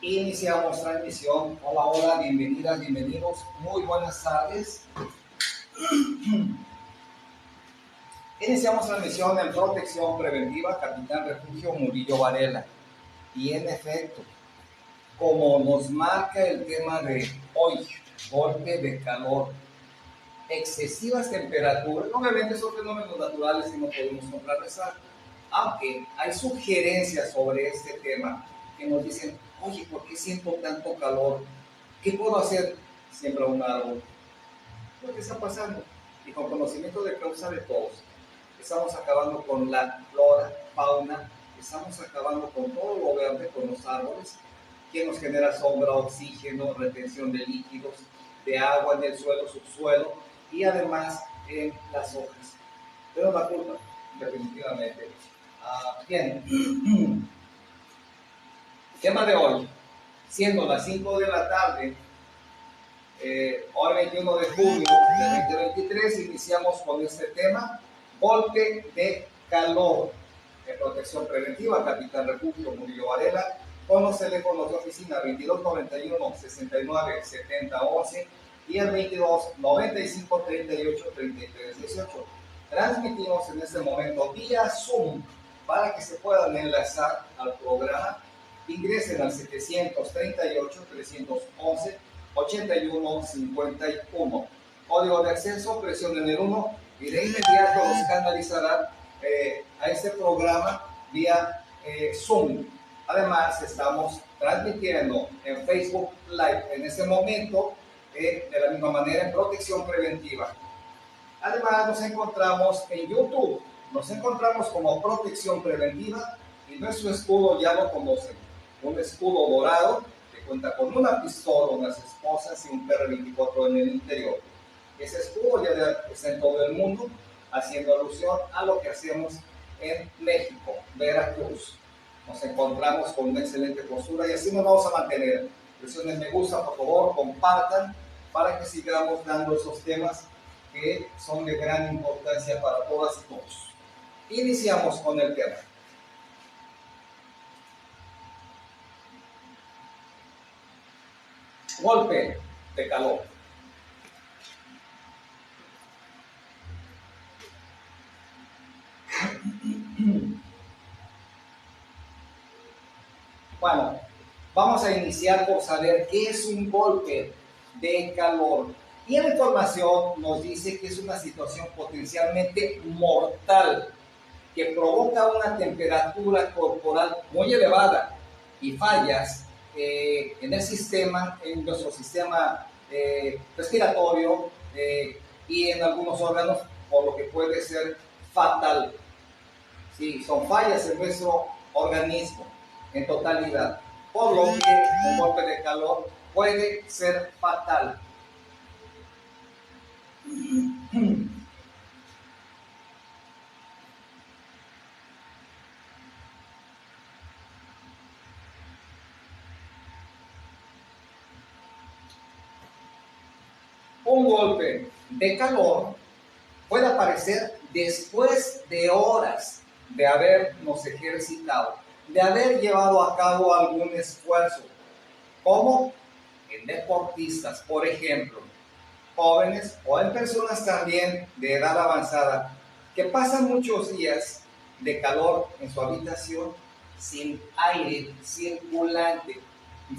Iniciamos transmisión. Hola, hola, bienvenidas, bienvenidos. Muy buenas tardes. Iniciamos transmisión en Protección Preventiva, Capitán Refugio Murillo Varela. Y en efecto, como nos marca el tema de hoy, golpe de calor, excesivas temperaturas, obviamente son fenómenos naturales y no podemos contrarrestar, aunque hay sugerencias sobre este tema que nos dicen, oye, ¿por qué siento tanto calor? ¿Qué puedo hacer? Siembra un árbol. ¿Qué está pasando? Y con conocimiento de causa de todos, estamos acabando con la flora, fauna, estamos acabando con todo lo verde, con los árboles, que nos genera sombra, oxígeno, retención de líquidos, de agua en el suelo, subsuelo y además en las hojas. Pero la culpa, definitivamente. Bien, tema de hoy, siendo las 5 de la tarde, hoy 21 de junio de 2023, iniciamos con este tema, golpe de calor, de protección preventiva, Capitán Refugio Murillo Varela, con los teléfonos de oficina 2291 69 70 11 y el 22 95 38 33 18. Transmitimos en este momento vía Zoom para que se puedan enlazar al programa. Ingresen al 738 311 8151. Código de acceso, presionen el 1 y de inmediato los canalizarán a este programa vía Zoom. Además, estamos transmitiendo en Facebook Live en este momento, de la misma manera en protección preventiva. Además, nos encontramos en YouTube, nos encontramos como protección preventiva y nuestro escudo ya lo conocen, un escudo dorado que cuenta con una pistola, unas esposas y un PR-24 en el interior. Ese escudo ya está en todo el mundo, haciendo alusión a lo que hacemos en México, Veracruz. Nos encontramos con una excelente postura y así nos vamos a mantener. Presionen me gusta, por favor, compartan para que sigamos dando esos temas que son de gran importancia para todas y todos. Iniciamos con el tema. Golpe de calor. Bueno, vamos a iniciar por saber qué es un golpe de calor. Y la información nos dice que es una situación potencialmente mortal que provoca una temperatura corporal muy elevada y fallas en el sistema, en nuestro sistema respiratorio y en algunos órganos, por lo que puede ser fatal. Sí, son fallas en nuestro organismo en totalidad, por lo que un golpe de calor puede ser fatal. Un golpe de calor puede aparecer después de horas de habernos ejercitado, de haber llevado a cabo algún esfuerzo, como en deportistas, por ejemplo, jóvenes o en personas también de edad avanzada que pasan muchos días de calor en su habitación sin aire circulante,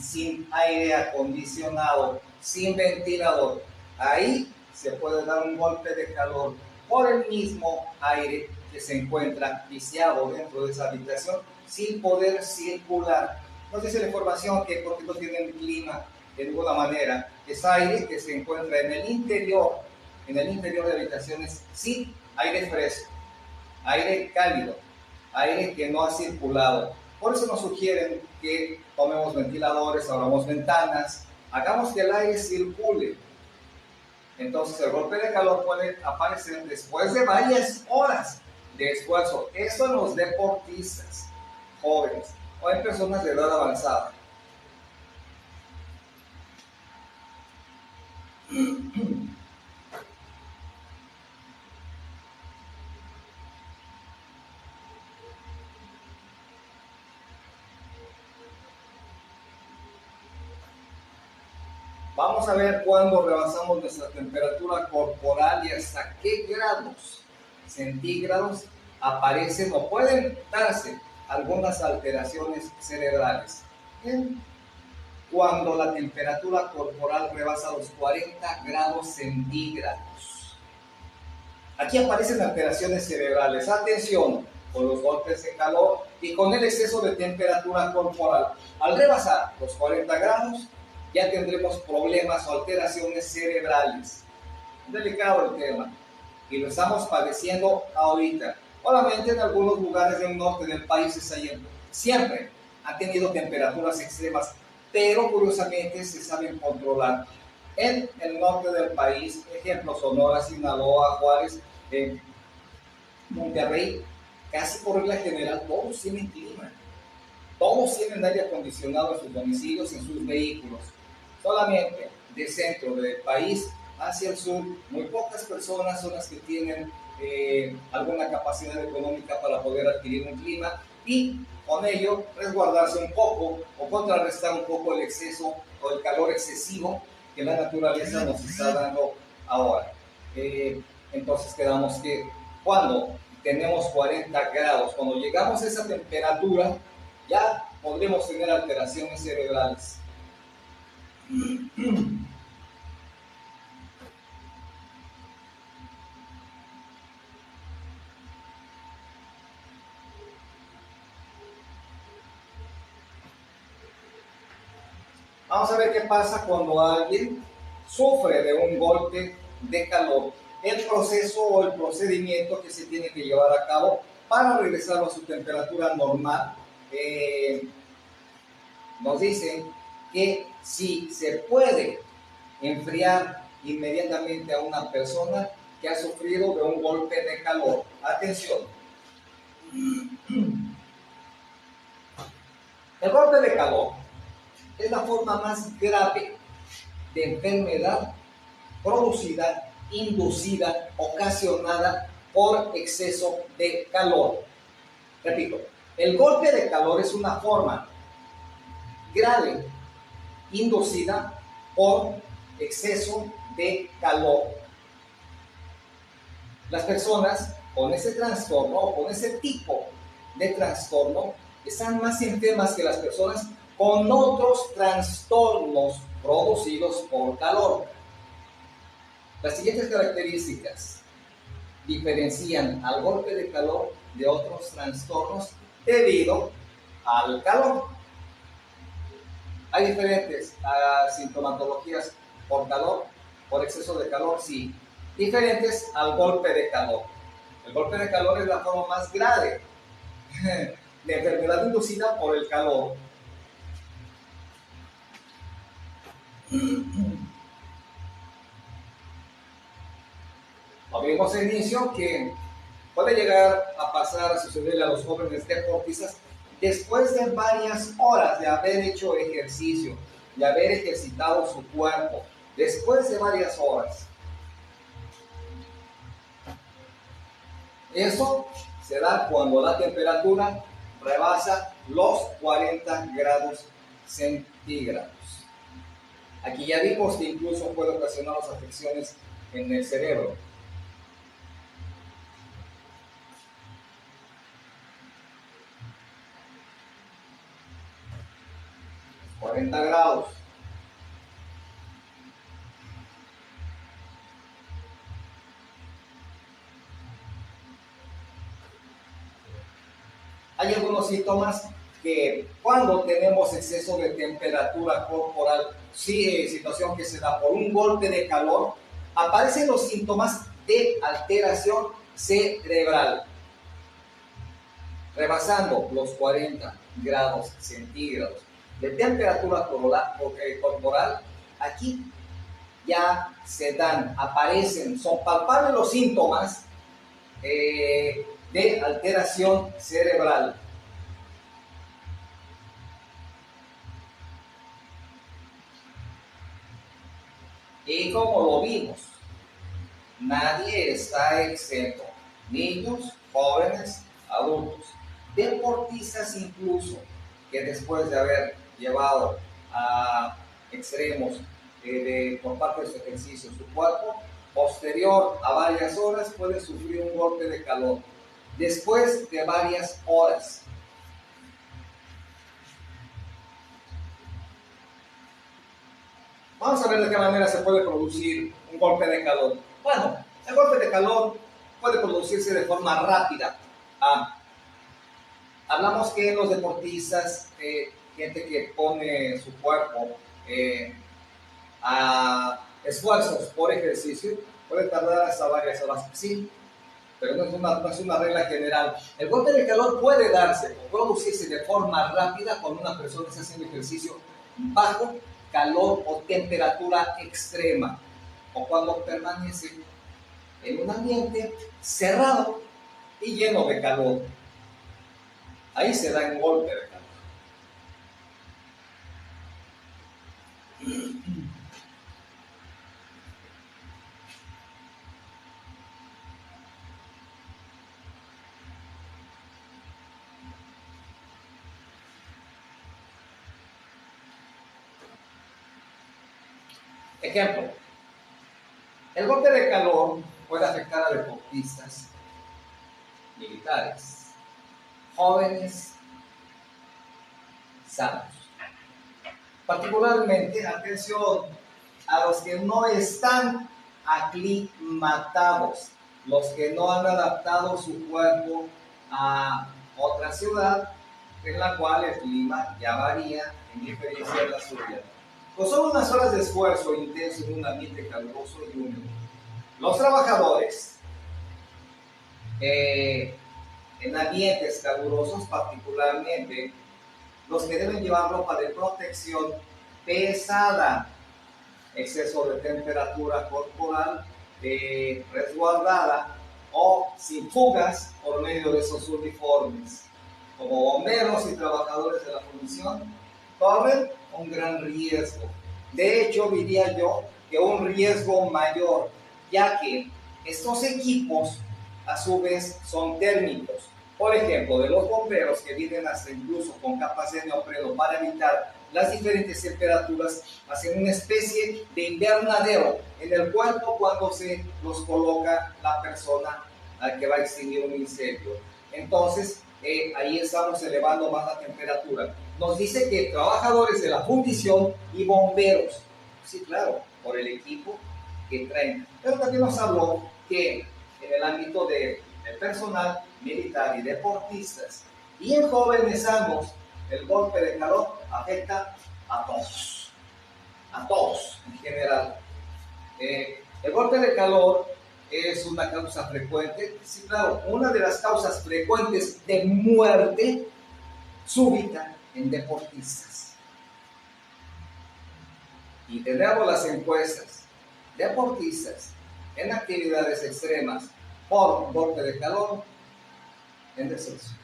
sin aire acondicionado, sin ventilador. Ahí se puede dar un golpe de calor por el mismo aire que se encuentra viciado dentro de esa habitación sin poder circular. Nos dice la información que porque no tienen clima de ninguna manera, es aire que se encuentra en el interior de habitaciones sin aire fresco, aire cálido, aire que no ha circulado. Por eso nos sugieren que tomemos ventiladores, abramos ventanas, hagamos que el aire circule. Entonces el golpe de calor puede aparecer después de varias horas de esfuerzo. Esto en los deportistas jóvenes o en personas de edad avanzada. Vamos a ver cuándo rebasamos nuestra temperatura corporal y hasta qué grados centígrados aparecen o pueden darse algunas alteraciones cerebrales. Bien. Cuando la temperatura corporal rebasa los 40 grados centígrados. Aquí aparecen alteraciones cerebrales. Atención, con los golpes de calor y con el exceso de temperatura corporal. Al rebasar los 40 grados, ya tendremos problemas o alteraciones cerebrales. Delicado el tema y lo estamos padeciendo ahorita. Obviamente en algunos lugares del norte del país está yendo. Siempre han tenido temperaturas extremas, pero curiosamente se saben controlar. En el norte del país, ejemplo, Sonora, Sinaloa, Juárez, Monterrey, casi por regla general todos tienen clima. Todos tienen aire acondicionado en sus domicilios, en sus vehículos. Solamente del centro del país hacia el sur, muy pocas personas son las que tienen alguna capacidad económica para poder adquirir un clima y con ello resguardarse un poco o contrarrestar un poco el exceso o el calor excesivo que la naturaleza nos está dando ahora. Entonces quedamos que cuando tenemos 40 grados, cuando llegamos a esa temperatura, ya podremos tener alteraciones cerebrales. Vamos a ver qué pasa cuando alguien sufre de un golpe de calor. El proceso o el procedimiento que se tiene que llevar a cabo para regresar a su temperatura normal. Nos dicen que si se puede enfriar inmediatamente a una persona que ha sufrido de un golpe de calor. Atención. El golpe de calor es la forma más grave de enfermedad producida, inducida, ocasionada por exceso de calor. Repito, el golpe de calor es una forma grave inducida por exceso de calor. Las personas con ese trastorno o con ese tipo de trastorno están más enfermas que las personas con otros trastornos producidos por calor. Las siguientes características diferencian al golpe de calor de otros trastornos debido al calor. Hay diferentes sintomatologías por calor, por exceso de calor, sí. Diferentes al golpe de calor. El golpe de calor es la forma más grave de enfermedad inducida por el calor. Lo vimos al inicio que puede llegar a pasar, a sucederle a los jóvenes deportistas después de varias horas de haber hecho ejercicio, de haber ejercitado su cuerpo, después de varias horas. Eso se da cuando la temperatura rebasa los 40 grados centígrados. Aquí ya vimos que incluso puede ocasionar las afecciones en el cerebro. 40 grados. Hay algunos síntomas que cuando tenemos exceso de temperatura corporal, sí, situación que se da por un golpe de calor, aparecen los síntomas de alteración cerebral. Rebasando los 40 grados centígrados de temperatura corporal, aquí ya se dan, aparecen, son palpables los síntomas de alteración cerebral. Y como lo vimos, nadie está exento. Niños, jóvenes, adultos, deportistas incluso, que después de haber llevado a extremos por parte de su ejercicio. Su cuerpo, posterior a varias horas, puede sufrir un golpe de calor. Después de varias horas. Vamos a ver de qué manera se puede producir un golpe de calor. Bueno, el golpe de calor puede producirse de forma rápida. Hablamos que los deportistas, gente que pone su cuerpo a esfuerzos por ejercicio, puede tardar hasta varias horas. Sí, pero no es una regla general. El golpe de calor puede darse o producirse de forma rápida cuando una persona está haciendo ejercicio bajo calor o temperatura extrema, o cuando permanece en un ambiente cerrado y lleno de calor. Ahí se da un golpe de calor. Ejemplo, el golpe de calor puede afectar a deportistas, militares, jóvenes, sanos. Particularmente, atención, a los que no están aclimatados, los que no han adaptado su cuerpo a otra ciudad en la cual el clima ya varía en diferencia de la suya. Pues son unas horas de esfuerzo intenso en un ambiente caluroso y húmedo. Los trabajadores en ambientes calurosos, particularmente los que deben llevar ropa de protección pesada, exceso de temperatura corporal resguardada o sin fugas por medio de esos uniformes, como bomberos y trabajadores de la fundición, corren un gran riesgo. De hecho, diría yo que un riesgo mayor, ya que estos equipos a su vez son térmicos. Por ejemplo, de los bomberos que vienen hasta incluso con capas de neopreno para evitar las diferentes temperaturas, hacen una especie de invernadero en el cuerpo cuando se los coloca la persona al que va a extinguir un incendio. Entonces, ahí estamos elevando más la temperatura. Nos dice que trabajadores de la fundición y bomberos, sí, claro, por el equipo que traen. Pero también nos habló que en el ámbito del personal militar y deportistas y en jóvenes sanos, el golpe de calor afecta a todos en general. El golpe de calor es una causa frecuente, sí, claro, una de las causas frecuentes de muerte súbita en deportistas. Y tenemos las encuestas: deportistas en actividades extremas por golpe de calor en descenso.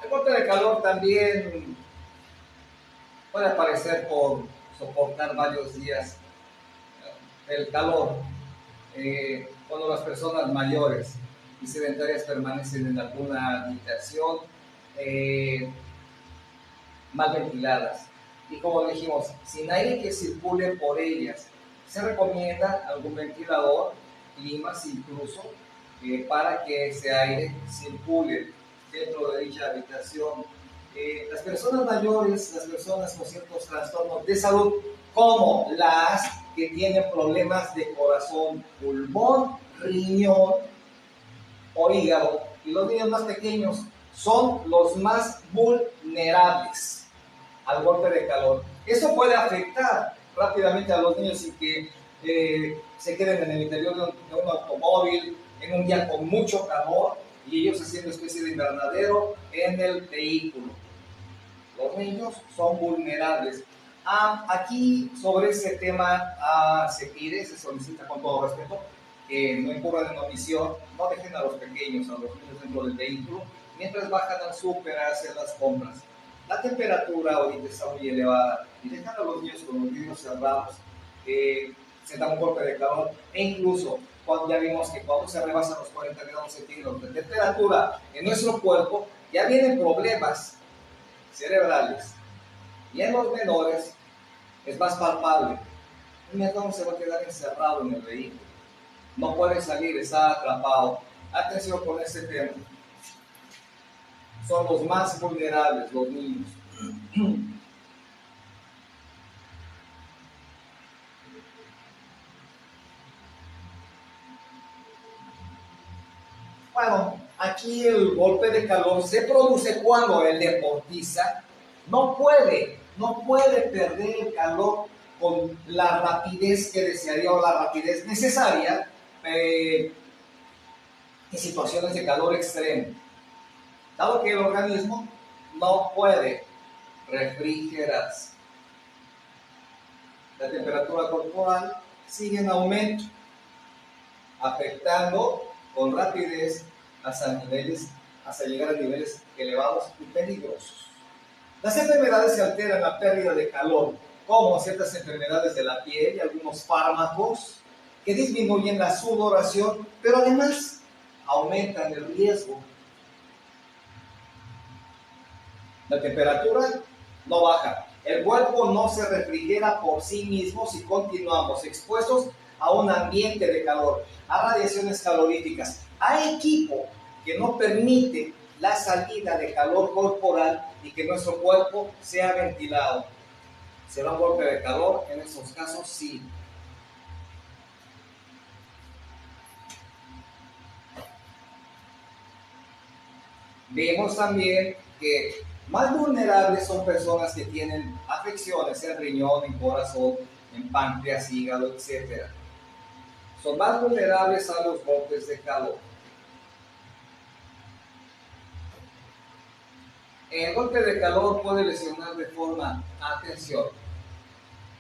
El golpe de calor también puede aparecer por soportar varios días el calor. Cuando las personas mayores y sedentarias permanecen en alguna habitación mal ventiladas y, como dijimos, sin aire que circule por ellas, se recomienda algún ventilador, climas incluso, para que ese aire circule dentro de dicha habitación. Las personas mayores, las personas con ciertos trastornos de salud, como las que tienen problemas de corazón, pulmón, riñón o hígado, y los niños más pequeños son los más vulnerables al golpe de calor. Esto puede afectar rápidamente a los niños sin que se queden en el interior de un automóvil en un día con mucho calor y ellos haciendo especie de invernadero en el vehículo. Los niños son vulnerables. Aquí sobre ese tema se pide, se solicita con todo respeto que no incurran en omisión, no dejen a los pequeños, a los niños dentro del vehículo mientras bajan al súper a hacer las compras. La temperatura ahorita está muy elevada y dejan a los niños con los vidrios cerrados, se da un golpe de calor e incluso cuando ya vimos que cuando se rebasan los 40 grados centígrados de temperatura en nuestro cuerpo, ya vienen problemas cerebrales. Y en los menores es más palpable. Un menor se va a quedar encerrado en el vehículo. No puede salir, está atrapado. Atención con este tema. Son los más vulnerables, los niños. Bueno, aquí el golpe de calor se produce cuando el deportista no puede perder el calor con la rapidez que desearía o la rapidez necesaria en situaciones de calor extremo. Dado que el organismo no puede refrigerarse, la temperatura corporal sigue en aumento, afectando con rapidez hasta llegar a niveles elevados y peligrosos. Las enfermedades se alteran a pérdida de calor, como ciertas enfermedades de la piel y algunos fármacos que disminuyen la sudoración, pero además aumentan el riesgo. La temperatura no baja. El cuerpo no se refrigera por sí mismo si continuamos expuestos a un ambiente de calor, a radiaciones caloríficas, a equipo que no permite la salida de calor corporal y que nuestro cuerpo sea ventilado. ¿Será un golpe de calor? En estos casos sí. Vemos también que más vulnerables son personas que tienen afecciones en riñón, en corazón, en páncreas, hígado, etc. Son más vulnerables a los golpes de calor. El golpe de calor puede lesionar de forma, atención,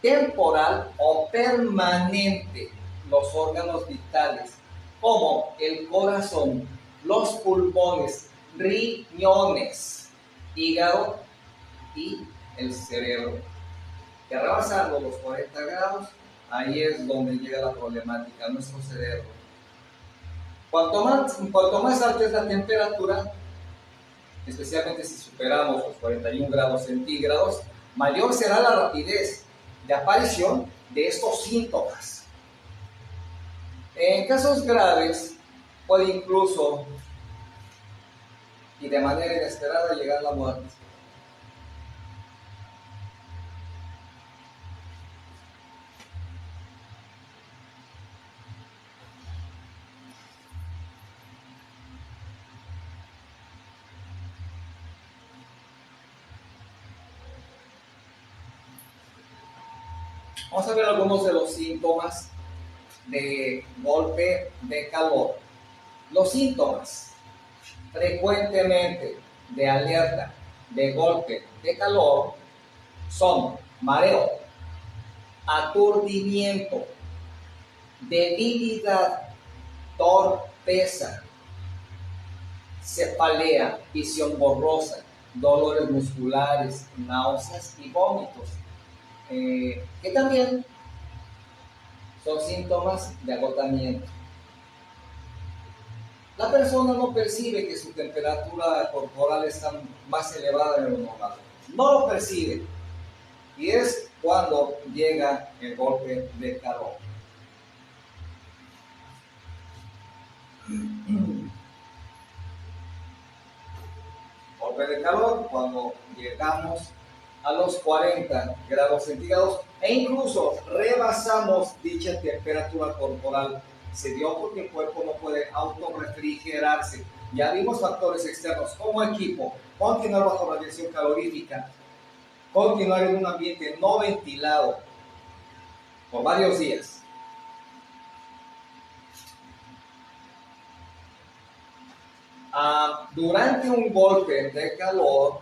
temporal o permanente los órganos vitales, como el corazón, los pulmones, riñones, hígado y el cerebro. Que rebasando los 40 grados, ahí es donde llega la problemática, nuestro cerebro. Cuanto más alta es la temperatura, especialmente si superamos los 41 grados centígrados, mayor será la rapidez de aparición de estos síntomas. En casos graves, puede incluso y de manera inesperada llegar la muerte. Vamos a ver algunos de los síntomas de golpe de calor. Los síntomas frecuentemente de alerta de golpe de calor son mareo, aturdimiento, debilidad, torpeza, cefalea, visión borrosa, dolores musculares, náuseas y vómitos, que también son síntomas de agotamiento. La persona no percibe que su temperatura corporal está más elevada de lo normal. No lo percibe. Y es cuando llega el golpe de calor. Golpe de calor cuando llegamos a los 40 grados centígrados e incluso rebasamos dicha temperatura corporal. Se dio porque el cuerpo no puede autorrefrigerarse. Ya vimos factores externos como equipo, continuar bajo radiación calorífica, continuar en un ambiente no ventilado por varios días. Durante un golpe de calor,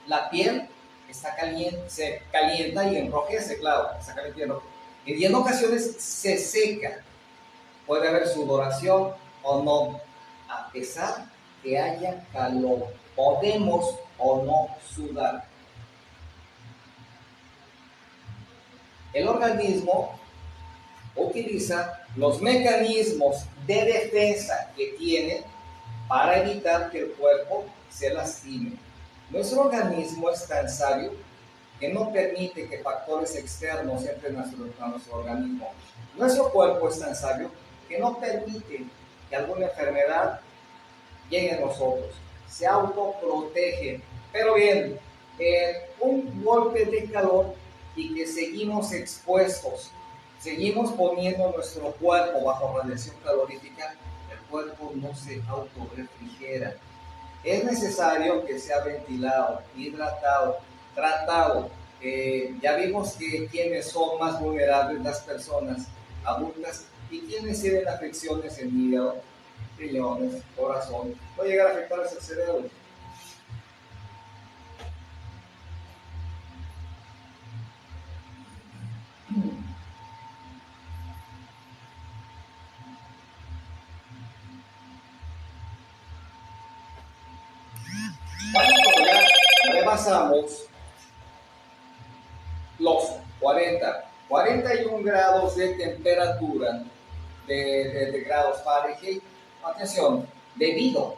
la piel está caliente, se calienta y enrojece, claro, está caliente y enrojece. Y en ocasiones se seca. Puede haber sudoración o no, a pesar que haya calor. Podemos o no sudar. El organismo utiliza los mecanismos de defensa que tiene para evitar que el cuerpo se lastime. Nuestro organismo es tan sabio que no permite que factores externos entren a nuestro organismo. Nuestro cuerpo es tan sabio que no permite que alguna enfermedad llegue a nosotros. Se autoprotege. Pero bien, un golpe de calor y que seguimos expuestos, seguimos poniendo nuestro cuerpo bajo radiación calorífica, el cuerpo no se autorrefrigera. Es necesario que sea ventilado, hidratado, tratado. Ya vimos que quienes son más vulnerables, las personas adultas, y quienes tienen afecciones en hígado, riñones, corazón, puede llegar a afectarles el cerebro. Cuando ya rebasamos los 41 grados de temperatura de grados Fahrenheit, atención, debido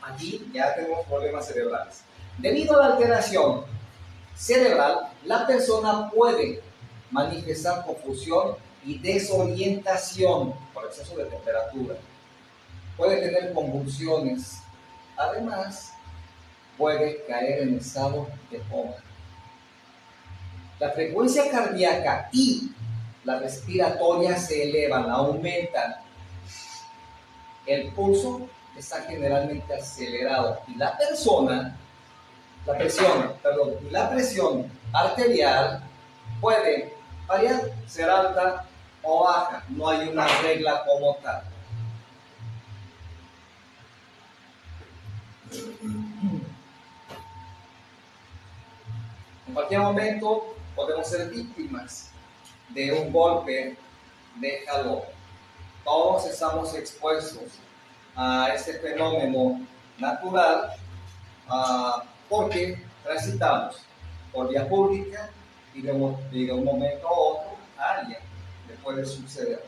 aquí ya tenemos problemas cerebrales. Debido a la alteración cerebral, la persona puede manifestar confusión y desorientación por exceso de temperatura. Puede tener convulsiones. Además, puede caer en estado de coma. La frecuencia cardíaca y la respiratoria se elevan, aumentan. El pulso está generalmente acelerado y la presión arterial puede variar, ser alta o baja. No hay una regla como tal. En cualquier momento podemos ser víctimas de un golpe de calor. Todos estamos expuestos a este fenómeno natural porque transitamos por vía pública y de un momento a otro a alguien le puede suceder.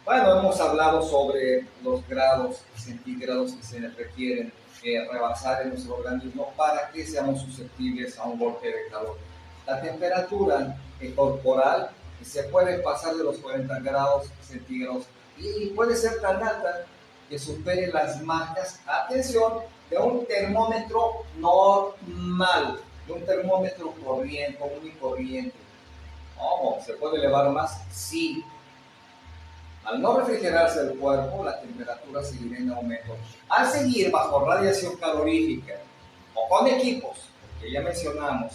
Bueno, hemos hablado sobre los grados centígrados que se requieren rebasar en nuestro organismo para que seamos susceptibles a un golpe de calor. La temperatura corporal se puede pasar de los 40 grados centígrados y puede ser tan alta que supere las marcas, atención, de un termómetro normal, de un termómetro corriente, común y corriente. ¿Cómo? ¿Se puede elevar más? Sí. Al no refrigerarse el cuerpo, la temperatura seguirá en aumento. Al seguir bajo radiación calorífica o con equipos, que ya mencionamos,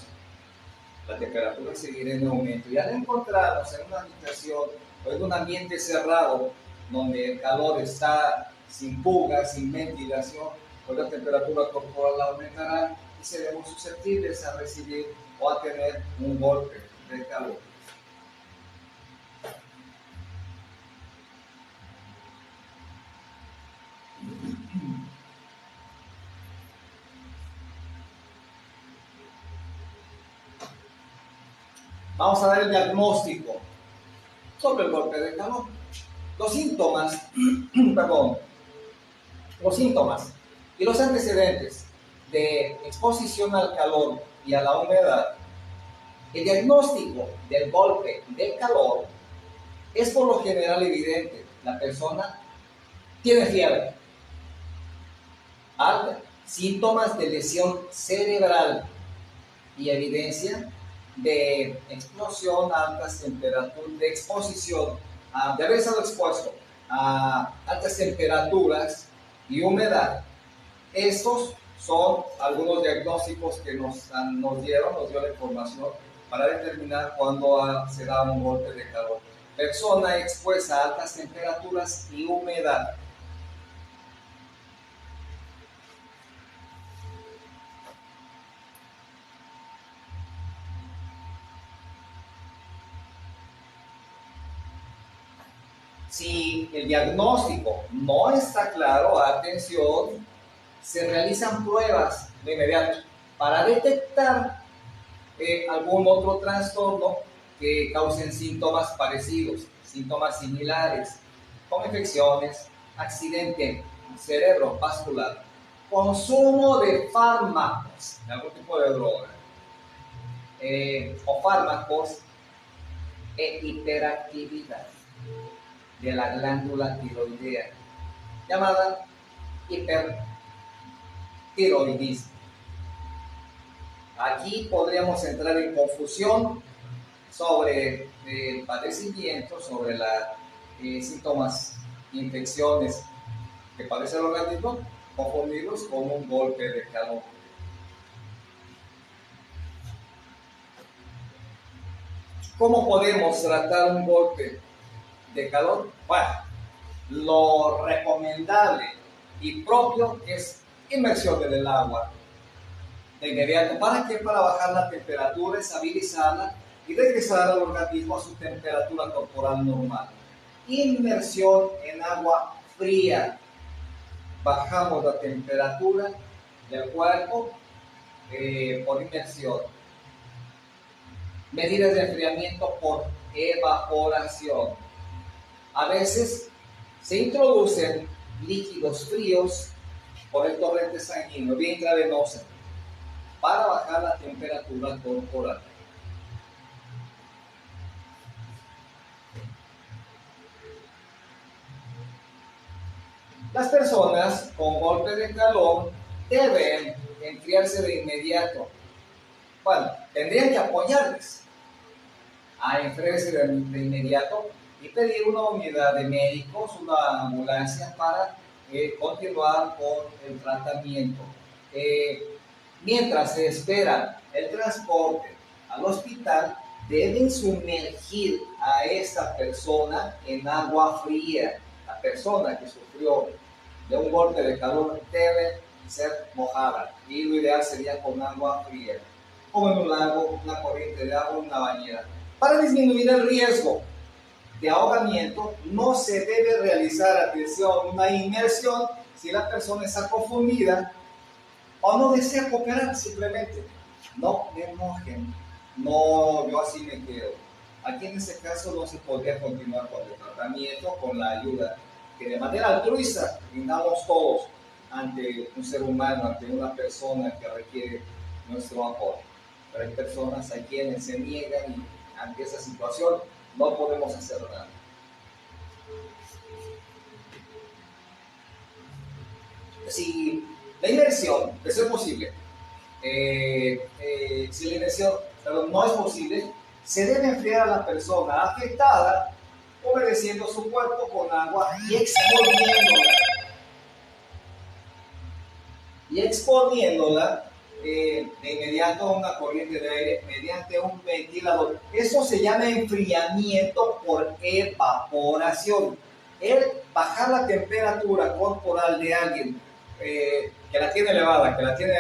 la temperatura seguirá en aumento. Y al encontrarnos en una habitación o en un ambiente cerrado, donde el calor está sin fuga, sin ventilación, pues la temperatura corporal aumentará y seremos susceptibles a recibir o a tener un golpe de calor. Vamos a dar el diagnóstico sobre el golpe de calor. Los síntomas, los síntomas y los antecedentes de exposición al calor y a la humedad. El diagnóstico del golpe de calor es por lo general evidente. La persona tiene fiebre alta, síntomas de lesión cerebral y evidencia de explosión a altas temperaturas, de exposición, de haber estado expuesto a altas temperaturas y humedad. Estos son algunos diagnósticos que nos dio la información para determinar cuándo se da un golpe de calor. Persona expuesta a altas temperaturas y humedad. Si el diagnóstico no está claro, atención, se realizan pruebas de inmediato para detectar algún otro trastorno que causen síntomas parecidos, síntomas similares, como infecciones, accidente cerebrovascular, consumo de fármacos, de algún tipo de droga, o fármacos, e hiperactividad de la glándula tiroidea, llamada hipertiroidismo. Aquí podríamos entrar en confusión sobre el padecimiento, sobre los síntomas, infecciones que padece el organismo, confundirlos con un golpe de calor. ¿Cómo podemos tratar un golpe de calor? Bueno, lo recomendable y propio es inmersión en el agua de inmediato. ¿Para qué? Para bajar la temperatura, estabilizarla y regresar al organismo a su temperatura corporal normal. Inmersión en agua fría. Bajamos la temperatura del cuerpo por inmersión. Medidas de enfriamiento por evaporación. A veces se introducen líquidos fríos por el torrente sanguíneo, vía intravenosa, para bajar la temperatura corporal. Las personas con golpe de calor deben enfriarse de inmediato. Bueno, tendrían que apoyarles a enfriarse de inmediato y pedir una unidad de médicos, una ambulancia para continuar con el tratamiento. Mientras se espera el transporte al hospital, deben sumergir a esta persona en agua fría. La persona que sufrió de un golpe de calor debe ser mojada y lo ideal sería con agua fría, como en un lago, una corriente de agua, una bañera. Para disminuir el riesgo de ahogamiento, no se debe realizar, atención, una inmersión si la persona está confundida o no desea cooperar. Simplemente no me mojen, no, yo así me quedo. Aquí en ese caso no se podría continuar con el tratamiento, con la ayuda que de manera altruista brindamos todos ante un ser humano, ante una persona que requiere nuestro apoyo. Pero hay personas, hay quienes se niegan y ante esa situación no podemos hacer nada. Si la inmersión, eso es posible, si la inmersión no es posible, se debe enfriar a la persona afectada humedeciendo su cuerpo con agua y exponiéndola de inmediato a una corriente de aire mediante un ventilador. Eso se llama enfriamiento por evaporación. El bajar la temperatura corporal de alguien que la tiene elevada, que la tiene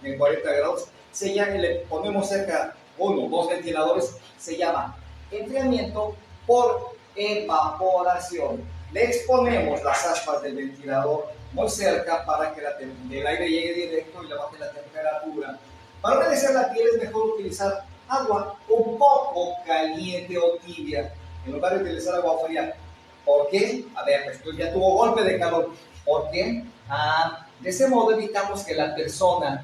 en 40 grados, se llama, le ponemos cerca uno o dos ventiladores, se llama enfriamiento por evaporación. Le exponemos las aspas del ventilador muy cerca para que el aire llegue directo y le baje la temperatura. Para humedecer la piel es mejor utilizar agua un poco caliente o tibia en lugar de utilizar agua fría. ¿Por qué? A ver, pues ya tuvo golpe de calor. ¿Por qué? De ese modo evitamos que la persona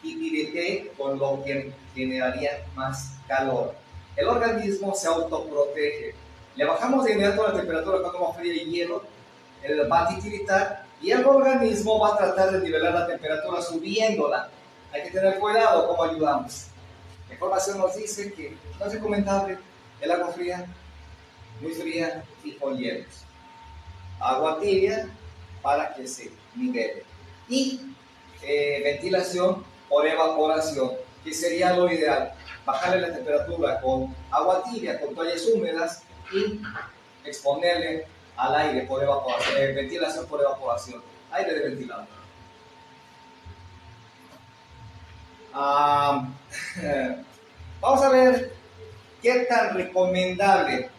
tiritee, con lo que generaría más calor. El organismo se autoprotege. Le bajamos de inmediato la temperatura con agua fría y hielo, él va a titiritar y el organismo va a tratar de nivelar la temperatura subiéndola. Hay que tener cuidado cómo ayudamos. La información nos dice que no es recomendable el agua fría, muy fría y con hielos. Agua tibia para que se nivele. Y ventilación por evaporación, que sería lo ideal. Bajarle la temperatura con agua tibia, con toallas húmedas y exponerle al aire por evaporación, ventilación por evaporación, aire de ventilador. Vamos a ver qué tan recomendable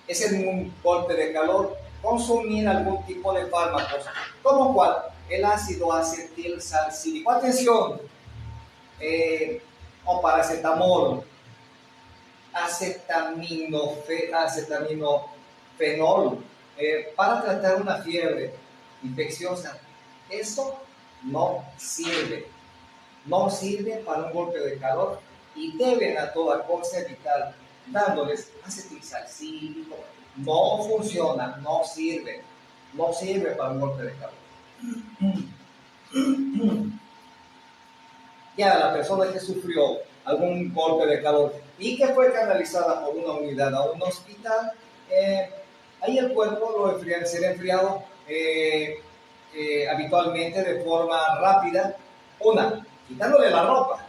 es en un golpe de calor consumir algún tipo de fármacos, como cual el ácido acetilsalicílico, atención, o paracetamol, acetaminofenol, para tratar una fiebre infecciosa. Eso no sirve. No sirve para un golpe de calor y deben a toda costa evitar dándoles acetilsalicílico. No funciona, no sirve. No sirve para un golpe de calor. Ya la persona que sufrió algún golpe de calor y que fue canalizada por una unidad a un hospital, ahí el cuerpo será enfriado habitualmente de forma rápida, quitándole la ropa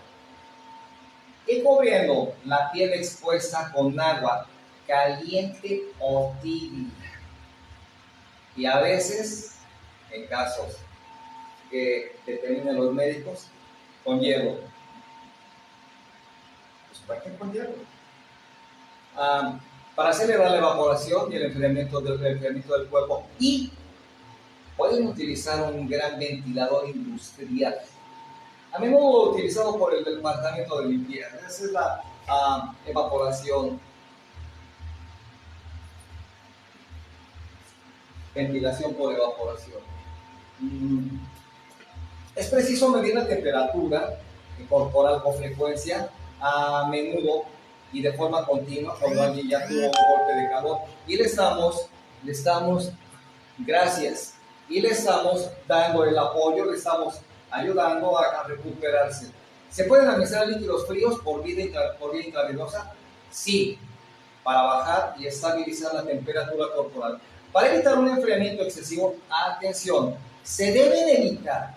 y cubriendo la piel expuesta con agua caliente o tibia. Y a veces, en casos que determinen los médicos, con hielo. Pues, ¿para qué con hielo? Para acelerar la evaporación y el enfriamiento del cuerpo. Y pueden utilizar un gran ventilador industrial, a menudo utilizado por el departamento de limpieza. Esa es la evaporación. Ventilación por evaporación. Es preciso medir la temperatura corporal con frecuencia, a menudo y de forma continua, cuando alguien ya tuvo un golpe de calor. Y le estamos, gracias, y le estamos dando el apoyo, le estamos ayudando a recuperarse. ¿Se pueden administrar líquidos fríos por vía intravenosa? Sí, para bajar y estabilizar la temperatura corporal. Para evitar un enfriamiento excesivo, atención, se deben evitar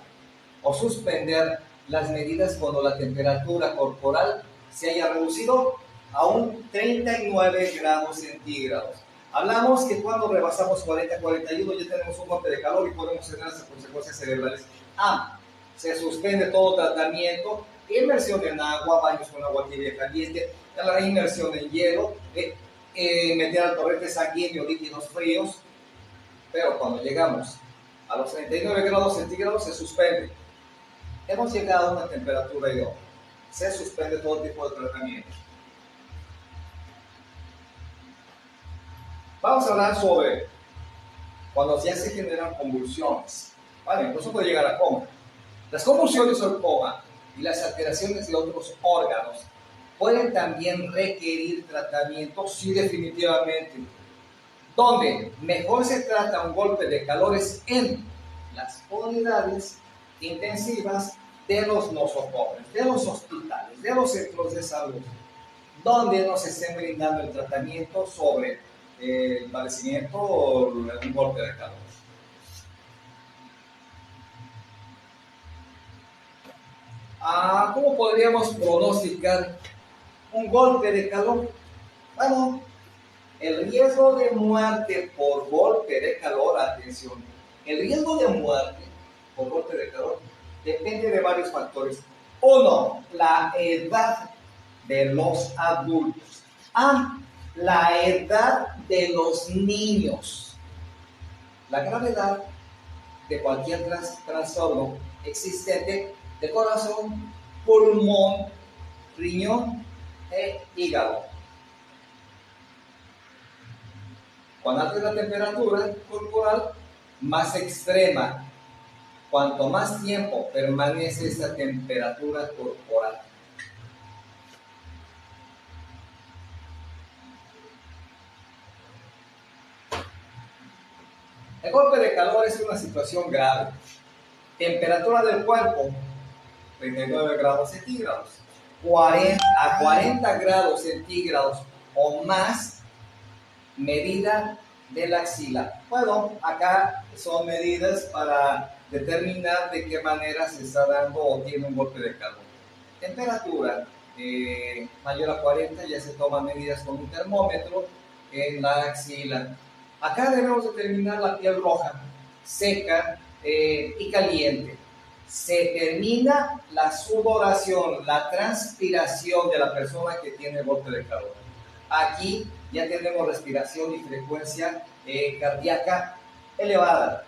o suspender las medidas cuando la temperatura corporal se haya reducido a un 39 grados centígrados. Hablamos que cuando rebasamos 40-41 ya tenemos un golpe de calor y podemos tener las consecuencias cerebrales. Se suspende todo tratamiento, inmersión en agua, baños con agua tibia caliente, la inmersión en hielo, meter al torrente sanguíneo líquidos fríos, pero cuando llegamos a los 39 grados centígrados se suspende. Hemos llegado a una temperatura idónea. Se suspende todo tipo de tratamiento. Vamos a hablar sobre cuando ya se generan convulsiones. Vale, incluso puede llegar a coma. Las convulsiones o el coma y las alteraciones de otros órganos pueden también requerir tratamiento, sí, definitivamente. Donde mejor se trata un golpe de calor es en las unidades intensivas de los nosocomios, de los hospitales, de los centros de salud, donde nos estén brindando el tratamiento sobre el padecimiento o un golpe de calor. ¿Cómo podríamos pronosticar un golpe de calor? Bueno, el riesgo de muerte por golpe de calor, atención, el riesgo de muerte por golpe de calor depende de varios factores. Uno, la edad de los adultos. La edad de los niños. La gravedad de cualquier trastorno existente de corazón, pulmón, riñón e hígado. Cuanto alta es la temperatura corporal, más extrema. Cuanto más tiempo permanece esta temperatura corporal. El golpe de calor es una situación grave. Temperatura del cuerpo, 39 grados centígrados. A 40 grados centígrados o más, medida de la axila. Bueno, acá son medidas para determinar de qué manera se está dando o tiene un golpe de calor. Temperatura mayor a 40, ya se toman medidas con un termómetro en la axila. Acá debemos determinar la piel roja, seca y caliente. Se termina la sudoración, la transpiración de la persona que tiene golpe de calor. Aquí ya tenemos respiración y frecuencia cardíaca elevada,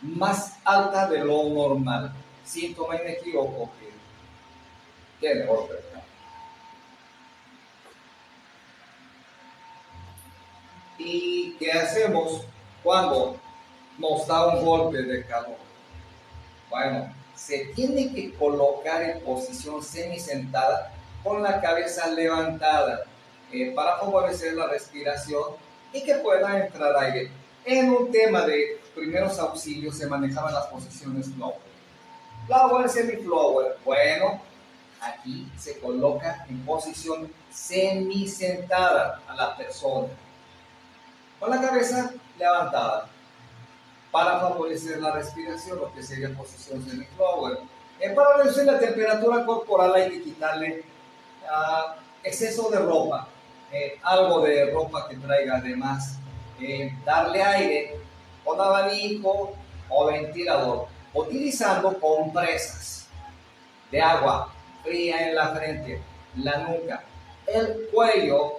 más alta de lo normal. Síntoma inequívoco que tiene golpe de calor. ¿Y qué hacemos cuando nos da un golpe de calor? Bueno, se tiene que colocar en posición semisentada con la cabeza levantada para favorecer la respiración y que pueda entrar aire. En un tema de primeros auxilios se manejaban las posiciones flower. Flower, semi-flower. Bueno, aquí se coloca en posición semisentada a la persona, con la cabeza levantada, para favorecer la respiración, lo que sería posición semi-flower. Para reducir la temperatura corporal hay que quitarle exceso de ropa, algo de ropa que traiga además, darle aire con abanico o ventilador, utilizando compresas de agua fría en la frente, la nuca, el cuello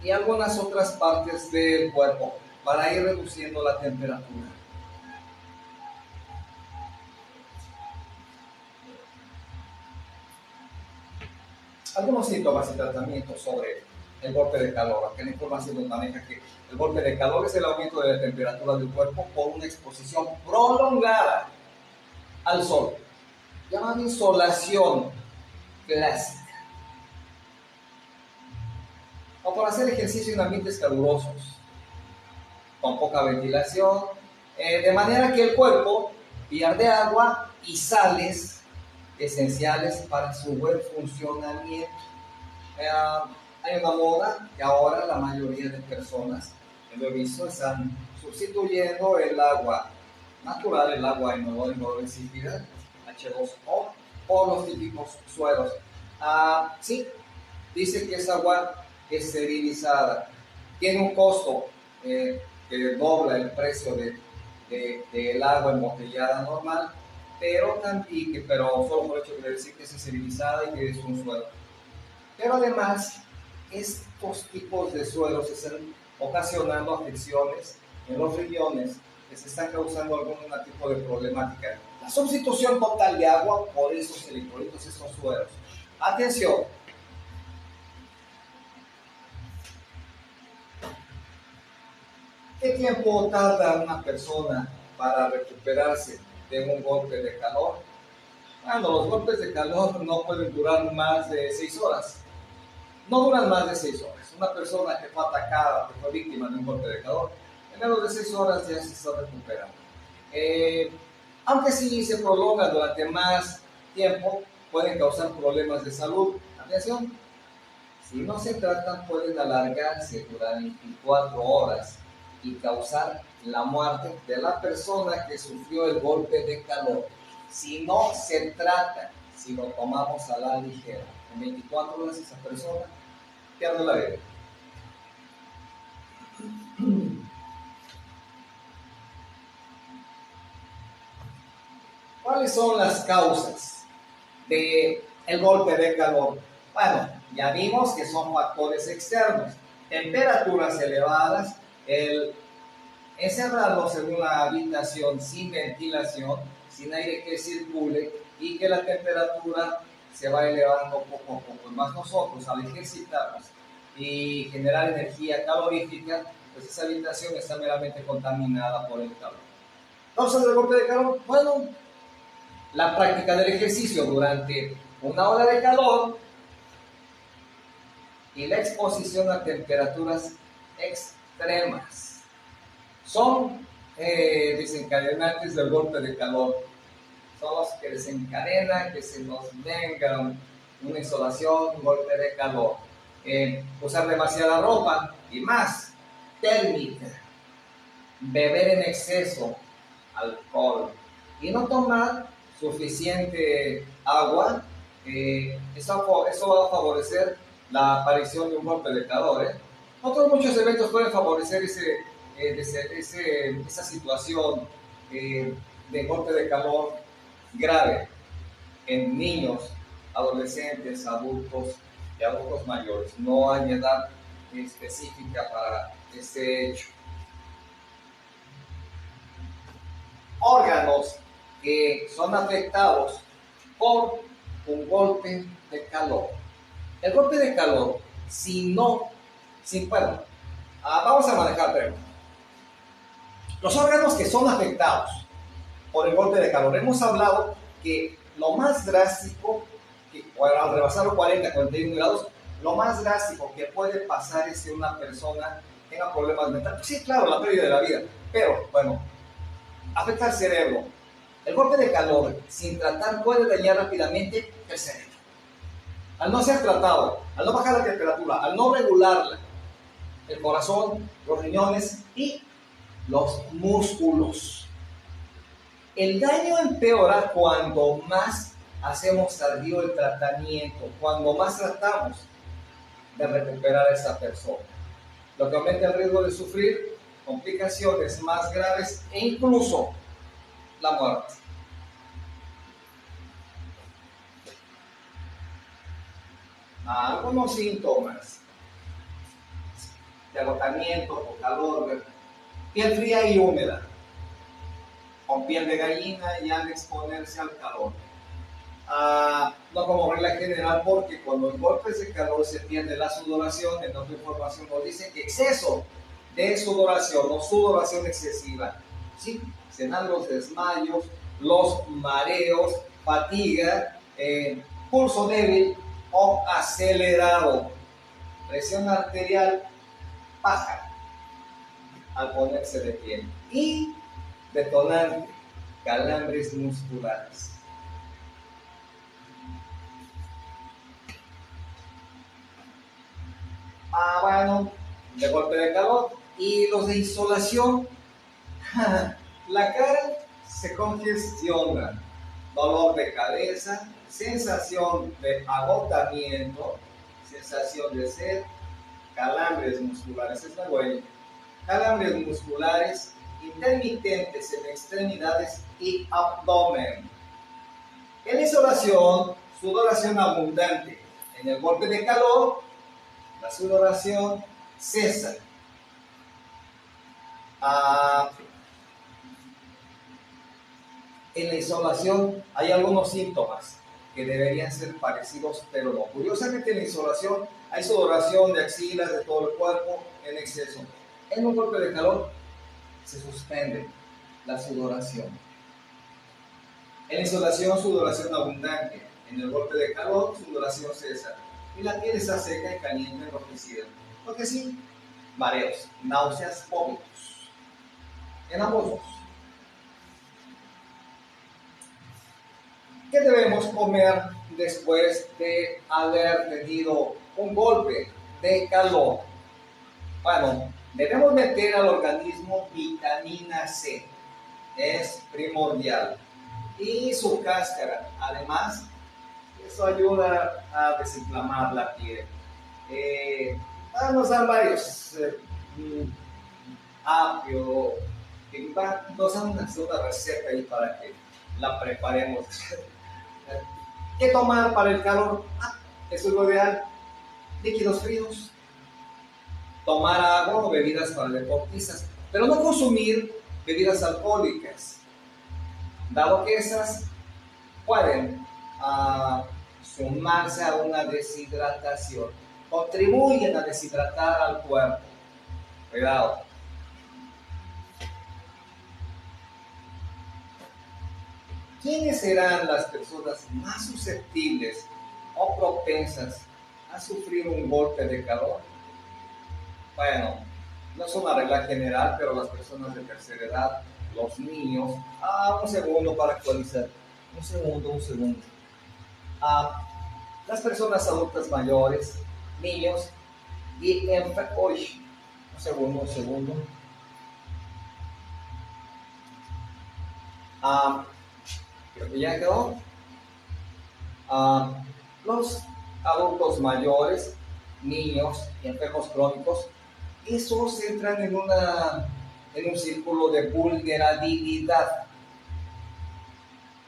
y algunas otras partes del cuerpo para ir reduciendo la temperatura. Algunos síntomas y tratamientos sobre el golpe de calor. Aquí la información nos maneja que el golpe de calor es el aumento de la temperatura del cuerpo por una exposición prolongada al sol, llamada insolación clásica, o por hacer ejercicio en ambientes calurosos, con poca ventilación, de manera que el cuerpo pierde agua y sales esenciales para su buen funcionamiento. Hay una moda que ahora la mayoría de personas, lo he visto, están sustituyendo el agua natural, el agua inodoro insípida, H2O, por los típicos sueros. Sí, dice que es agua esterilizada, tiene un costo que dobla el precio del agua embotellada normal, pero solo por el hecho de decir que es esterilizada y que es un suero. Pero además, estos tipos de sueros están ocasionando afecciones en los riñones que se están causando algún tipo de problemática. La sustitución total de agua por esos electrolitos, estos sueros. Atención. ¿Qué tiempo tarda una persona para recuperarse de un golpe de calor? Bueno, los golpes de calor no pueden durar más de 6 horas. No duran más de 6 horas. Una persona que fue atacada, que fue víctima de un golpe de calor, en menos de 6 horas ya se está recuperando. Aunque si se prolonga durante más tiempo, pueden causar problemas de salud. Atención, si no se tratan, pueden alargarse durante 24 horas y causar la muerte de la persona que sufrió el golpe de calor. Si no se trata, si lo tomamos a la ligera, en 24 horas esa persona pierde la vida. ¿Cuáles son las causas del golpe de calor? Bueno, ya vimos que son factores externos, temperaturas elevadas, el encerrarlos en una habitación sin ventilación, sin aire que circule y que la temperatura se va elevando poco a poco. Más nosotros al ejercitarnos y generar energía calorífica, pues esa habitación está meramente contaminada por el calor. ¿Causas del golpe de calor? Bueno, la práctica del ejercicio durante una hora de calor y la exposición a temperaturas extremas son desencadenantes del golpe de calor. Son los que desencadenan que se nos venga una insolación, un golpe de calor. Usar demasiada ropa y más térmica, beber en exceso alcohol y no tomar suficiente agua, eso va a favorecer la aparición de un golpe de calor. Otros muchos eventos pueden favorecer esa situación de golpe de calor grave en niños, adolescentes, adultos y adultos mayores. No hay edad específica para este hecho. órganos que son afectados por un golpe de calor. El golpe de calor, bueno, vamos a manejar primero. Los órganos que son afectados por el golpe de calor. Hemos hablado que lo más drástico, al rebasar los 41 grados, lo más drástico que puede pasar es que una persona tenga problemas mentales. Sí, claro, la pérdida de la vida, pero bueno, afecta al cerebro. El golpe de calor, sin tratar, puede dañar rápidamente el cerebro. Al no ser tratado, al no bajar la temperatura, al no regularla, el corazón, los riñones y los músculos. El daño empeora cuando más hacemos tardío el tratamiento, cuando más tratamos de recuperar a esa persona, lo que aumenta el riesgo de sufrir complicaciones más graves e incluso la muerte. Algunos síntomas de agotamiento o calor: piel fría y húmeda, con piel de gallina y al exponerse al calor. No como regla general, porque cuando en golpes de calor se pierde la sudoración. En otra información nos dice que exceso de sudoración o sudoración excesiva, sí, se dan los desmayos, los mareos, fatiga, pulso débil o acelerado, presión arterial baja al ponerse de pie y detonante, calambres musculares. Bueno, de golpe de calor. Y los de insolación, la cara se congestiona, dolor de cabeza, sensación de agotamiento, sensación de sed, calambres musculares, es la huella, calambres musculares intermitentes en extremidades y abdomen. En insolación, sudoración abundante. En el golpe de calor, la sudoración cesa. En la insolación hay algunos síntomas que deberían ser parecidos, pero no. Curiosamente, en la insolación hay sudoración de axilas, de todo el cuerpo en exceso. En un golpe de calor se suspende la sudoración. En la insolación, sudoración abundante. En el golpe de calor, sudoración cesa. Y la piel está seca y caliente, enrojecida. Porque sí, mareos, náuseas, vómitos. En ambos dos. ¿Qué debemos comer después de haber tenido un golpe de calor? Bueno, debemos meter al organismo vitamina C. Es primordial. Y su cáscara. Además, eso ayuda a desinflamar la piel. Nos dan varios. Apio. Nos dan una receta ahí para que la preparemos. ¿Qué tomar para el calor? Eso es lo ideal. Líquidos fríos. Tomar agua o bebidas para deportistas, pero no consumir bebidas alcohólicas, dado que esas pueden sumarse a una deshidratación, contribuyen a deshidratar al cuerpo. Cuidado. ¿Quiénes serán las personas más susceptibles o propensas a sufrir un golpe de calor? Bueno, no es una regla general, pero las personas de tercera edad, los niños. Un segundo para actualizar. Un segundo. Las personas adultas mayores, niños y enfermos. Un segundo. Creo que ya quedó. Los adultos mayores, niños y enfermos crónicos, esos entran en un círculo de vulnerabilidad.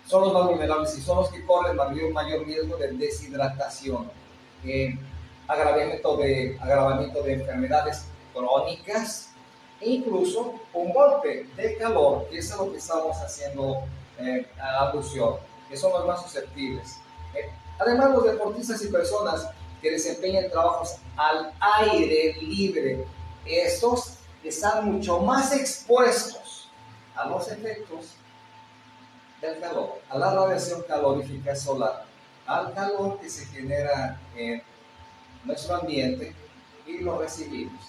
Son los más vulnerables y son los que corren mayor riesgo de deshidratación, agravamiento de enfermedades crónicas e incluso un golpe de calor, que es a lo que estamos haciendo alusión, que son los más susceptibles. Además, los deportistas y personas que desempeñan trabajos al aire libre, estos están mucho más expuestos a los efectos del calor, a la radiación calorífica solar, al calor que se genera en nuestro ambiente y lo recibimos.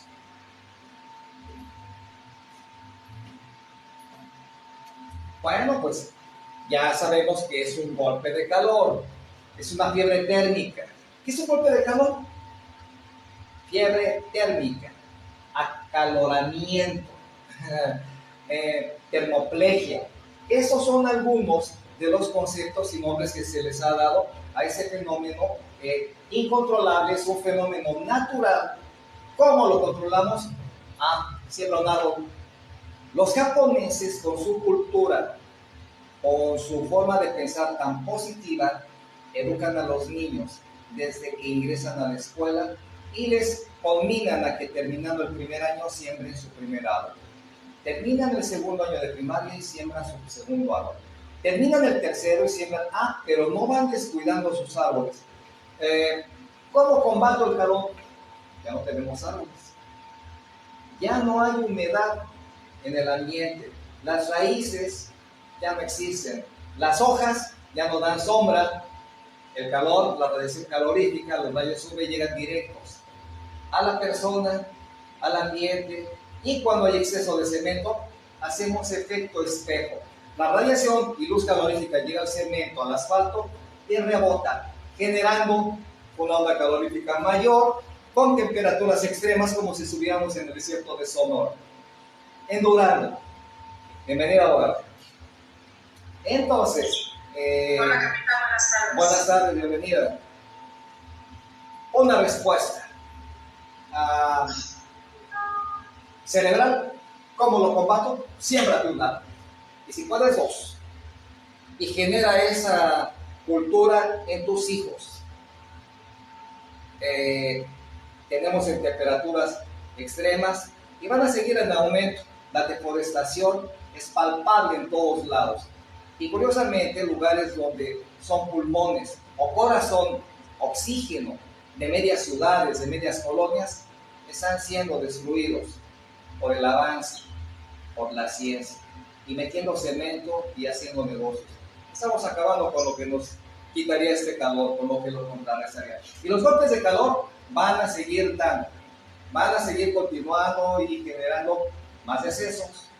Bueno, pues ya sabemos que es un golpe de calor, es una fiebre térmica. ¿Qué es un golpe de calor? Fiebre térmica, acaloramiento, termoplegia. Esos son algunos de los conceptos y nombres que se les ha dado a ese fenómeno incontrolable, es un fenómeno natural. ¿Cómo lo controlamos? Sí, Leonardo. Los japoneses, con su cultura, con su forma de pensar tan positiva, educan a los niños desde que ingresan a la escuela y les combinan a que terminando el primer año siembren su primer árbol. Terminan el segundo año de primaria y siembran su segundo árbol. Terminan el tercero y siembran, pero no van descuidando sus árboles. ¿Cómo combato el calor? Ya no tenemos árboles. Ya no hay humedad en el ambiente. Las raíces ya no existen. Las hojas ya no dan sombra. El calor, la radiación calorífica, los rayos UV llegan directos a la persona, al ambiente, y cuando hay exceso de cemento, hacemos efecto espejo. La radiación y luz calorífica llega al cemento, al asfalto, y rebota, generando una onda calorífica mayor, con temperaturas extremas, como si estuviéramos en el desierto de Sonora. En Durango. Bienvenida, abogada. Entonces, hola, capitán, buenas tardes. Buenas tardes, bienvenida. Una respuesta. Celebrar, ¿cómo lo combato? Siembra de un lado. Y si puedes, dos. Y genera esa cultura en tus hijos. Tenemos en temperaturas extremas y van a seguir en aumento. La deforestación es palpable en todos lados. Y curiosamente, lugares donde son pulmones o corazón, oxígeno de medias ciudades, de medias colonias, están siendo destruidos por el avance, por la ciencia, y metiendo cemento y haciendo negocios. Estamos acabando con lo que nos quitaría este calor, con lo que lo contrarrestaría. Y los golpes de calor van a seguir dando, van a seguir continuando y generando más decesos,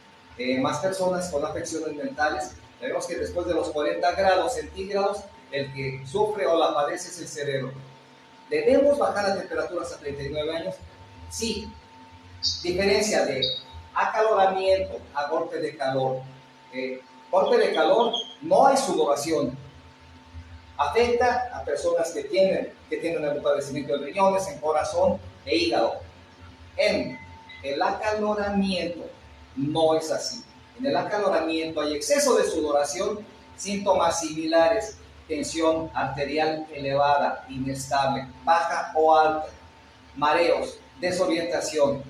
más personas con afecciones mentales. Vemos que después de los 40 grados centígrados, el que sufre o la padece es el cerebro. ¿Debemos bajar la temperatura hasta 39 años? Sí. Diferencia de acaloramiento a golpe de calor. Golpe de calor, no hay sudoración. Afecta a personas que tienen el padecimiento de riñones, en corazón e hígado. En el acaloramiento no es así. En el acaloramiento hay exceso de sudoración, síntomas similares, tensión arterial elevada, inestable, baja o alta, mareos, desorientación.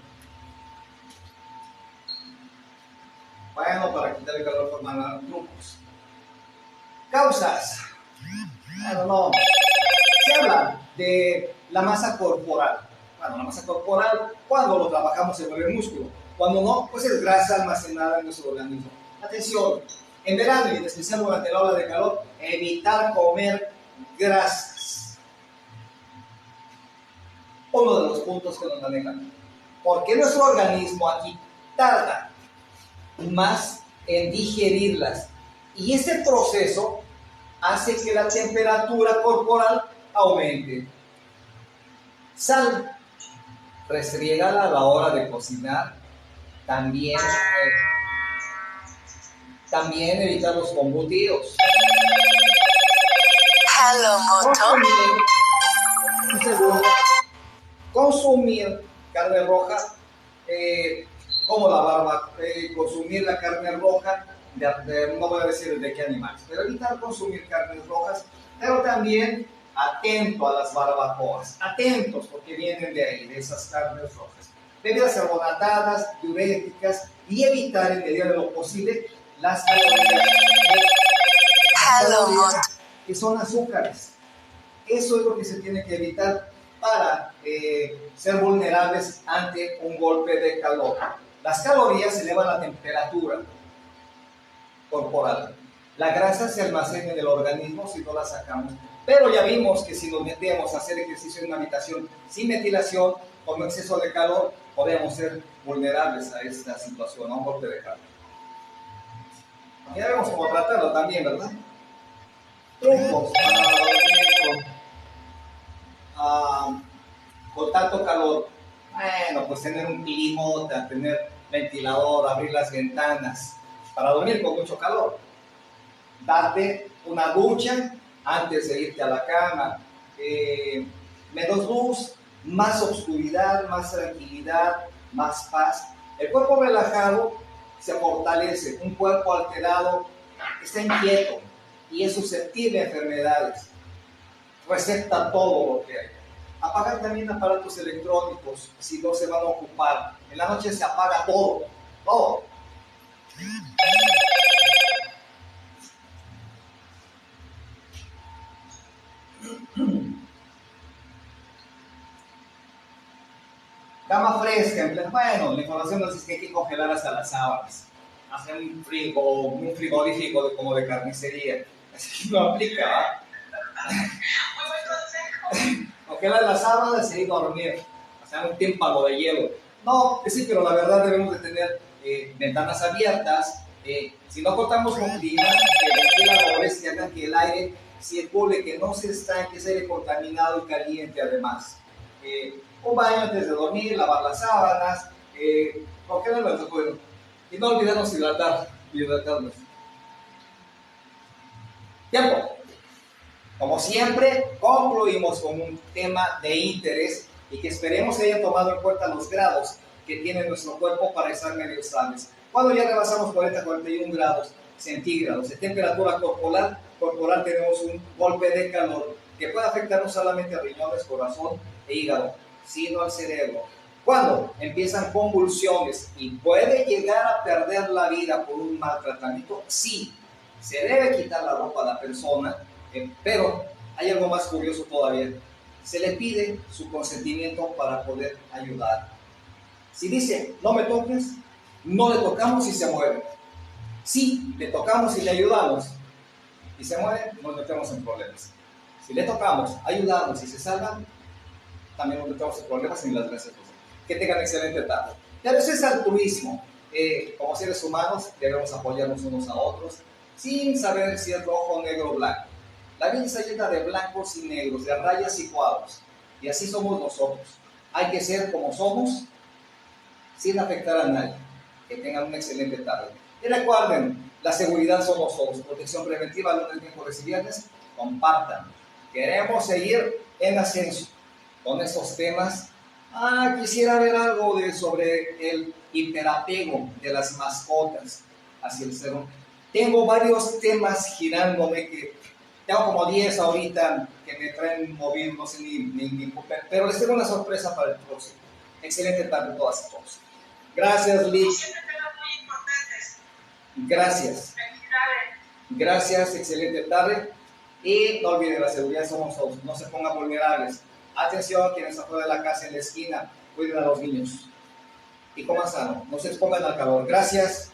Bueno, para quitar el calor forman grupos. Causas. No. Se habla de la masa corporal. Bueno, la masa corporal, cuando lo trabajamos se vuelve músculo. Cuando no, pues es grasa almacenada en nuestro organismo. Atención, en verano y en especial durante la ola de calor, evitar comer grasas. Uno de los puntos que nos manejan. Porque nuestro organismo aquí tarda más en digerirlas. Y ese proceso hace que la temperatura corporal aumente. Sal, restriégala a la hora de cocinar. También evitar los embutidos. Hello, motor. Un segundo. Consumir carne roja, como la barba, consumir la carne roja, no voy a decir de qué animales, pero evitar consumir carnes rojas, pero también atento a las barbacoas, atentos porque vienen de ahí, de esas carnes rojas. bebidas carbonatadas, diuréticas y evitar en medida de lo posible las calorías que son azúcares. Eso es lo que se tiene que evitar para ser vulnerables ante un golpe de calor. Las calorías elevan la temperatura corporal. La grasa se almacena en el organismo si no la sacamos. Pero ya vimos que si nos metemos a hacer ejercicio en una habitación sin ventilación, con exceso de calor, podemos ser vulnerables a esta situación, a un golpe de calor. Ya vemos cómo tratarlo también, ¿verdad? Trucos para dormir con tanto calor. Bueno, pues tener un climota, tener ventilador, abrir las ventanas para dormir con mucho calor. Darte una ducha antes de irte a la cama. Menos luz, más oscuridad, más tranquilidad, más paz. El cuerpo relajado se fortalece. Un cuerpo alterado está inquieto y es susceptible a enfermedades. Recepta todo lo que hay. Apagar también aparatos electrónicos si no se van a ocupar. En la noche se apaga todo, todo. Cama fresca, bueno, la información nos dice que hay que congelar hasta las sábanas. Hacer un frigorífico como de carnicería. Así que no aplica, ¿verdad? Congelar las sábanas y dormir. Hacer un tímpano de hielo. No, sí, pero la verdad debemos de tener ventanas abiertas. Si no contamos con clima, ventiladores que hagan que el aire circule, que no se estanque, ese aire contaminado y caliente además. Un baño antes de dormir, lavar las sábanas, congelarlas, bueno, y no olvidarnos hidratarnos. Tiempo. Como siempre, concluimos con un tema de interés y que esperemos que hayan tomado en cuenta los grados que tiene nuestro cuerpo para estar medio estables. Cuando ya rebasamos 40-41 grados centígrados de temperatura corporal, tenemos un golpe de calor que puede afectar no solamente a riñones, corazón e hígado, sino al cerebro. Cuando empiezan convulsiones y puede llegar a perder la vida por un maltratamiento, sí, se debe quitar la ropa a la persona, pero hay algo más curioso todavía. Se le pide su consentimiento para poder ayudar. Si dice, no me toques, no le tocamos y se muere. Si le tocamos y le ayudamos y se muere, nos metemos en problemas. Si le tocamos, ayudamos y se salvan, también nos metemos en problemas y las gracias. Que tengan excelente tarde. Pero eso es altruismo. Como seres humanos debemos apoyarnos unos a otros sin saber si es rojo, negro o blanco. La vida está llena de blancos y negros, de rayas y cuadros. Y así somos nosotros. Hay que ser como somos sin afectar a nadie. Que tengan una excelente tarde. Y recuerden, la seguridad somos todos. Protección preventiva, lunes, miércoles y viernes. Compartan. Queremos seguir en ascenso con estos temas. Quisiera ver algo sobre el hiperapego de las mascotas hacia el ser humano. Tengo varios temas girándome que tengo como 10 ahorita que me traen moviendo, no sé ni pero les tengo una sorpresa para el próximo. Excelente tarde todas y todos. Gracias, Liz. Gracias. Gracias, excelente tarde. Y no olviden, la seguridad somos todos. No se pongan vulnerables. Atención, quienes están fuera de la casa, en la esquina, cuiden a los niños. Y coman sano, no se expongan al calor. Gracias.